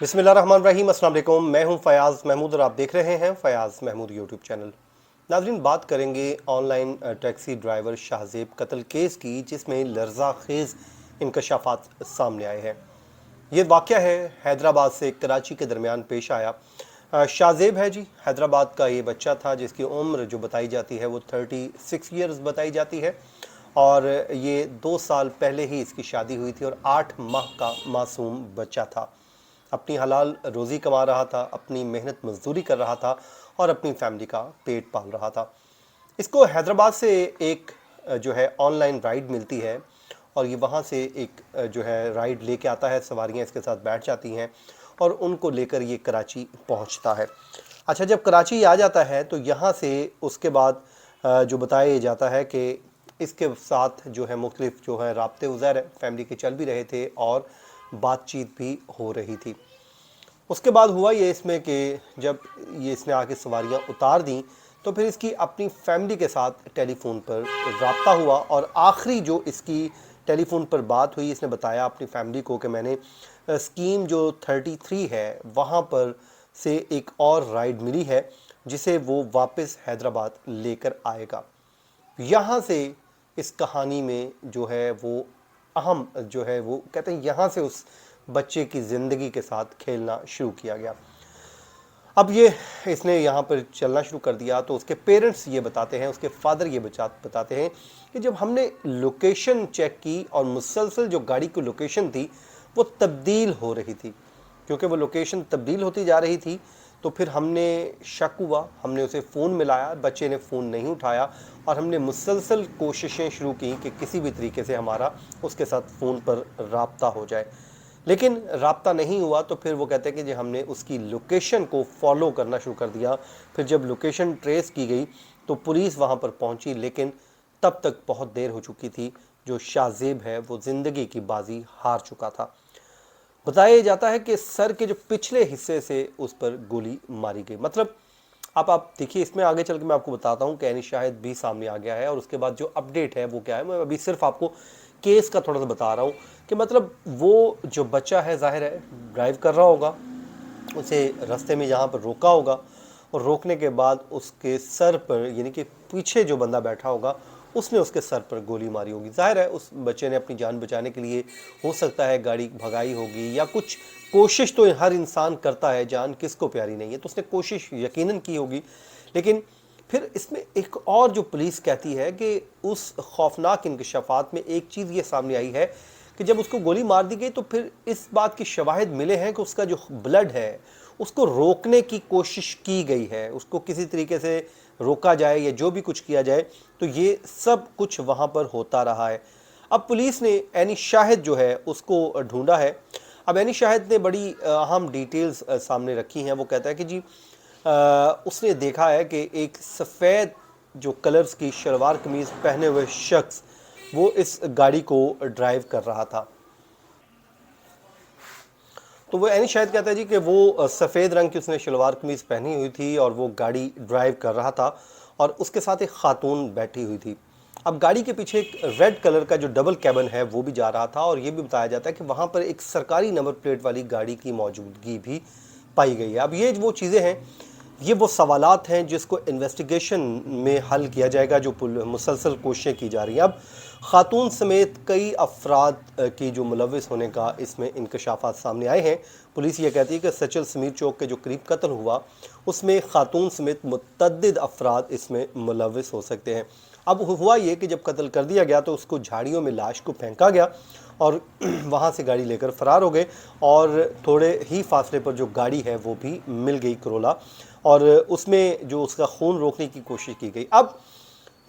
बिस्मिल्लाहिर्रहमानिर्रहीम। अस्सलाम वालेकुम। मैं हूं फयाज़ महमूद और आप देख रहे हैं फयाज़ महमूद यूट्यूब चैनल। नाज़रीन, बात करेंगे ऑनलाइन टैक्सी ड्राइवर शाहज़ेब कत्ल केस की, जिसमें लर्ज़ा खेज़ इंकशाफात सामने आए हैं। ये वाक़या है हैदराबाद से कराची के दरमियान पेश आया। शाहज़ेब है जी, हैदराबाद का ये बच्चा था जिसकी उम्र जो बताई जाती है वो 36 ईयर्स बताई जाती है, और ये 2 साल पहले ही इसकी शादी हुई थी और 8 माह का मासूम बच्चा था। अपनी हलाल रोज़ी कमा रहा था, अपनी मेहनत मजदूरी कर रहा था और अपनी फैमिली का पेट पाल रहा था। इसको हैदराबाद से एक जो है ऑनलाइन राइड मिलती है, और ये वहाँ से एक जो है राइड लेके आता है, सवारियाँ इसके साथ बैठ जाती हैं और उनको लेकर ये कराची पहुँचता है। अच्छा, जब कराची आ जाता है तो यहाँ से उसके बाद जो बताया जाता है कि इसके साथ जो है मुख्तलिफ जो है राब्ते ज़ाहिर है फैमिली के चल भी रहे थे और बातचीत भी हो रही थी। उसके बाद हुआ ये इसमें कि जब ये इसने आके सवारियाँ उतार दी तो फिर इसकी अपनी फैमिली के साथ टेलीफोन पर रब्ता हुआ, और आखिरी जो इसकी टेलीफोन पर बात हुई, इसने बताया अपनी फैमिली को कि मैंने स्कीम जो 33 है वहाँ पर से एक और राइड मिली है जिसे वो वापस हैदराबाद लेकर आएगा। यहाँ से इस कहानी में जो है वो अहम जो है वो कहते हैं यहाँ से उस बच्चे की ज़िंदगी के साथ खेलना शुरू किया गया। अब ये इसने यहाँ पर चलना शुरू कर दिया तो उसके पेरेंट्स ये बताते हैं, उसके फादर ये बताते हैं कि जब हमने लोकेशन चेक की और मुसलसल जो गाड़ी की लोकेशन थी वो तब्दील हो रही थी, क्योंकि वो लोकेशन तब्दील होती जा रही थी, तो फिर हमने शक हुआ, हमने उसे फ़ोन मिलाया, बच्चे ने फ़ोन नहीं उठाया और हमने मुसलसल कोशिशें शुरू की कि किसी भी तरीके से हमारा उसके साथ फ़ोन पर रब्ता हो जाए, लेकिन रब्ता नहीं हुआ। तो फिर वो कहते हैं कि जी हमने उसकी लोकेशन को फॉलो करना शुरू कर दिया। फिर जब लोकेशन ट्रेस की गई तो पुलिस वहाँ पर पहुँची, लेकिन तब तक बहुत देर हो चुकी थी। जो शाहज़ेब है वो ज़िंदगी की बाजी हार चुका था। बताया जाता है कि सर के जो पिछले हिस्से से उस पर गोली मारी गई। मतलब आप देखिए, इसमें आगे चल के मैं आपको बताता हूँ कि एनी शाहिद भी सामने आ गया है और उसके बाद जो अपडेट है वो क्या है। मैं अभी सिर्फ आपको केस का थोड़ा सा बता रहा हूँ कि मतलब वो जो बच्चा है ज़ाहिर है ड्राइव कर रहा होगा, उसे रास्ते में यहाँ पर रोका होगा और रोकने के बाद उसके सर पर यानी कि पीछे जो बंदा बैठा होगा उसने उसके सर पर गोली मारी होगी। ज़ाहिर है उस बच्चे ने अपनी जान बचाने के लिए हो सकता है गाड़ी भगाई होगी या कुछ कोशिश तो हर इंसान करता है, जान किसको प्यारी नहीं है, तो उसने कोशिश यकीनन की होगी। लेकिन फिर इसमें एक और जो पुलिस कहती है कि उस खौफनाक इंकशाफात में एक चीज़ ये सामने आई है कि जब उसको गोली मार दी गई तो फिर इस बात की शवाहिद मिले हैं कि उसका जो ब्लड है उसको रोकने की कोशिश की गई है, उसको किसी तरीके से रोका जाए या जो भी कुछ किया जाए, तो ये सब कुछ वहाँ पर होता रहा है। अब पुलिस ने एनी शाहिद जो है उसको ढूंढा है। अब एनी शाहिद ने बड़ी अहम डिटेल्स सामने रखी हैं। वो कहता है कि जी उसने देखा है कि एक सफ़ेद जो कलर्स की शलवार कमीज़ पहने हुए शख्स वो इस गाड़ी को ड्राइव कर रहा था। तो वो एनी शाहिद कहता है जी कि वो सफ़ेद रंग की उसने शलवार कमीज़ पहनी हुई थी और वो गाड़ी ड्राइव कर रहा था और उसके साथ एक खातून बैठी हुई थी। अब गाड़ी के पीछे एक रेड कलर का जो डबल कैबिन है वो भी जा रहा था, और ये भी बताया जाता है कि वहाँ पर एक सरकारी नंबर प्लेट वाली गाड़ी की मौजूदगी भी पाई गई है। अब ये वो चीज़ें हैं, ये वो सवालात हैं जिसको इन्वेस्टिगेशन में हल किया जाएगा, जो मुसलसल कोशिशें की जा रही हैं। अब खातून समेत कई अफराद की जो मुलविस होने का इसमें इंकशाफात सामने आए हैं। पुलिस ये कहती है कि सचल समीर चौक के जो करीब कत्ल हुआ उसमें खातून समेत मुतअद्दिद अफराद इसमें मुलविस हो सकते हैं। अब हुआ ये कि जब कत्ल कर दिया गया तो उसको झाड़ियों में लाश को फेंका गया और वहाँ से गाड़ी लेकर फ़रार हो गए, और थोड़े ही फासले पर जो गाड़ी है वो भी मिल गई करोला, और उसमें जो उसका खून रोकने की कोशिश की गई। अब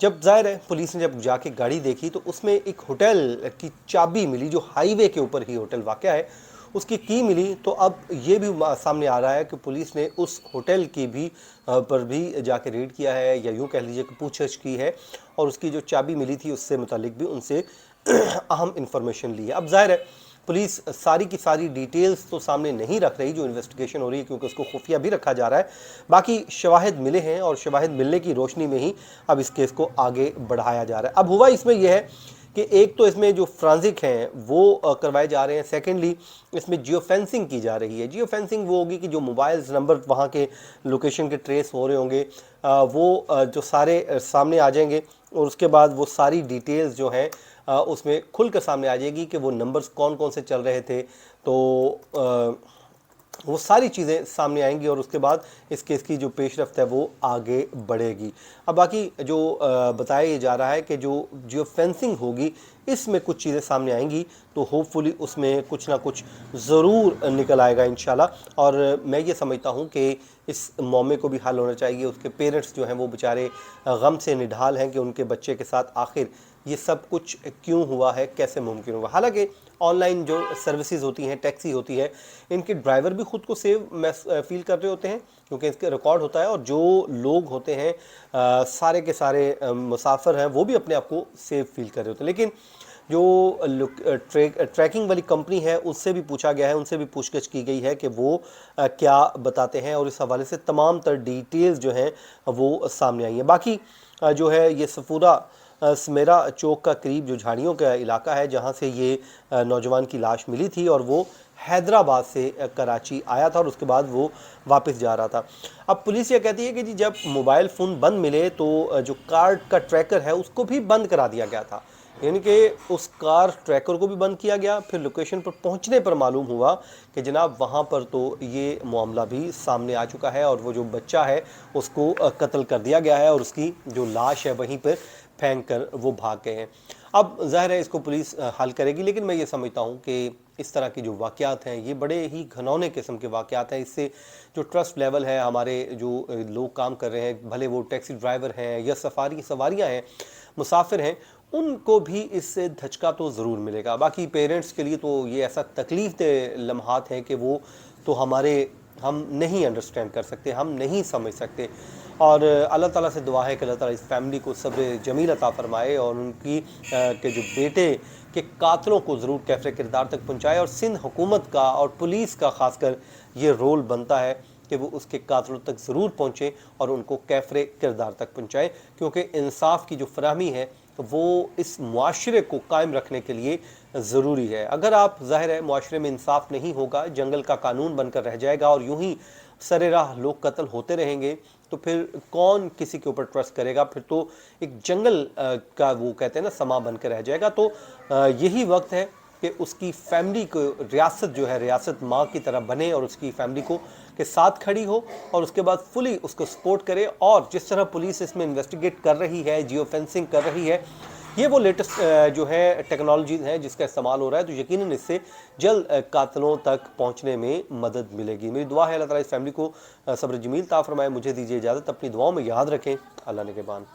जब ज़ाहिर है पुलिस ने जब जाके गाड़ी देखी तो उसमें एक होटल की चाबी मिली, जो हाईवे के ऊपर ही होटल वाक़या है, उसकी की मिली। तो अब ये भी सामने आ रहा है कि पुलिस ने उस होटल की भी पर भी जाके रेड किया है, या यूँ कह लीजिए कि पूछताछ की है, और उसकी जो चाबी मिली थी उससे मुतालिक भी उनसे अहम इंफॉर्मेशन ली है। अब ज़ाहिर है पुलिस सारी की सारी डिटेल्स तो सामने नहीं रख रही जो इन्वेस्टिगेशन हो रही है, क्योंकि उसको खुफिया भी रखा जा रहा है। बाकी शवाहिद मिले हैं और शवाहिद मिलने की रोशनी में ही अब इस केस को आगे बढ़ाया जा रहा है। अब हुआ इसमें यह है कि एक तो इसमें जो फ्रांजिक हैं वो करवाए जा रहे हैं, सेकेंडली इसमें जियो फेंसिंग की जा रही है। जियो फेंसिंग वो होगी कि जो मोबाइल्स नंबर वहाँ के लोकेशन के ट्रेस हो रहे होंगे वो जो सारे सामने आ जाएंगे, और उसके बाद वो सारी डिटेल्स जो हैं उसमें खुल कर सामने आ जाएगी कि वो नंबर्स कौन कौन से चल रहे थे। तो वो सारी चीज़ें सामने आएंगी और उसके बाद इस केस की जो पेशरफ्त है वो आगे बढ़ेगी। अब बाकी जो बताया ये जा रहा है कि जो जियो फेंसिंग होगी इसमें कुछ चीज़ें सामने आएंगी, तो होपफुली उसमें कुछ ना कुछ ज़रूर निकल आएगा इंशाल्लाह। और मैं ये समझता हूँ कि इस मामले को भी हल होना चाहिए। उसके पेरेंट्स जो हैं वो बेचारे गम से निढाल हैं कि उनके बच्चे के साथ आखिर ये सब कुछ क्यों हुआ है, कैसे मुमकिन हुआ। हालांकि ऑनलाइन जो सर्विसेज होती हैं, टैक्सी होती है, इनके ड्राइवर भी खुद को सेव फील कर रहे होते हैं क्योंकि इसके रिकॉर्ड होता है, और जो लोग होते हैं सारे के सारे मुसाफिर हैं वो भी अपने आप को सेव फील कर रहे होते हैं। लेकिन जो ट्रैकिंग वाली कंपनी है उससे भी पूछा गया है, उनसे भी पूछगछ की गई है कि वो क्या बताते हैं, और इस हवाले से तमाम तर डिटेल्स जो हैं वो सामने आई हैं। बाकी जो है ये सफूरा स्मेरा चौक का करीब जो झाड़ियों का इलाका है जहाँ से ये नौजवान की लाश मिली थी, और वो हैदराबाद से कराची आया था और उसके बाद वो वापस जा रहा था। अब पुलिस ये कहती है कि जी जब मोबाइल फ़ोन बंद मिले तो जो कार का ट्रैकर है उसको भी बंद करा दिया गया था, यानी कि उस कार ट्रैकर को भी बंद किया गया। फिर लोकेशन पर पहुंचने पर मालूम हुआ कि जनाब वहां पर तो ये मामला भी सामने आ चुका है और वो जो बच्चा है उसको कत्ल कर दिया गया है और उसकी जो लाश है वहीं पर फेंक कर वो भाग गए हैं। अब ज़ाहिर है इसको पुलिस हल करेगी, लेकिन मैं ये समझता हूँ कि इस तरह की जो वाक़यात हैं ये बड़े ही घनौने किस्म के वाक़यात हैं। इससे जो ट्रस्ट लेवल है, हमारे जो लोग काम कर रहे हैं, भले वो टैक्सी ड्राइवर हैं या सवारियाँ हैं, मुसाफिर हैं, उनको भी इससे धचका तो ज़रूर मिलेगा। बाकी पेरेंट्स के लिए तो ये ऐसा तकलीफ़ दे लम्हात हैं कि वो तो हम नहीं अंडरस्टैंड कर सकते, हम नहीं समझ सकते। और अल्लाह ताला से दुआ है कि अल्लाह ताला इस फैमिली को सब्र जमील अता फ़रमाए और उनकी के जो बेटे के कातलों को ज़रूर कैफ़रे किरदार तक पहुँचाए। और सिंध हुकूमत का और पुलिस का ख़ासकर ये रोल बनता है कि वो उसके कातलों तक ज़रूर पहुँचें और उनको कैफ़रे किरदार तक पहुँचाएँ, क्योंकि इंसाफ की जो फराहमी है वो इस मुआशरे को कायम रखने के लिए ज़रूरी है। अगर आप ज़ाहिर है मुआशरे में इंसाफ नहीं होगा, जंगल का कानून बनकर रह जाएगा और यूं ही सरेराह लोग कत्ल होते रहेंगे, तो फिर कौन किसी के ऊपर ट्रस्ट करेगा। फिर तो एक जंगल का वो कहते हैं ना समा बनकर रह जाएगा। तो यही वक्त है कि उसकी फैमिली को रियासत जो है रियासत माँ की तरह बने और उसकी फैमिली को के साथ खड़ी हो और उसके बाद फुली उसको सपोर्ट करे। और जिस तरह पुलिस इसमें इन्वेस्टिगेट कर रही है, जियो फेंसिंग कर रही है, ये वो लेटेस्ट जो है टेक्नोलॉजीज़ हैं जिसका इस्तेमाल हो रहा है, तो यकीनन इससे जल्द कातलों तक पहुंचने में मदद मिलेगी। मेरी दुआ है अल्लाह ताला इस फैमिली को सब्र जमील अता फरमाए। मुझे दीजिए इजाज़त, अपनी दुआओं में याद रखें। अल्लाह निगहबान।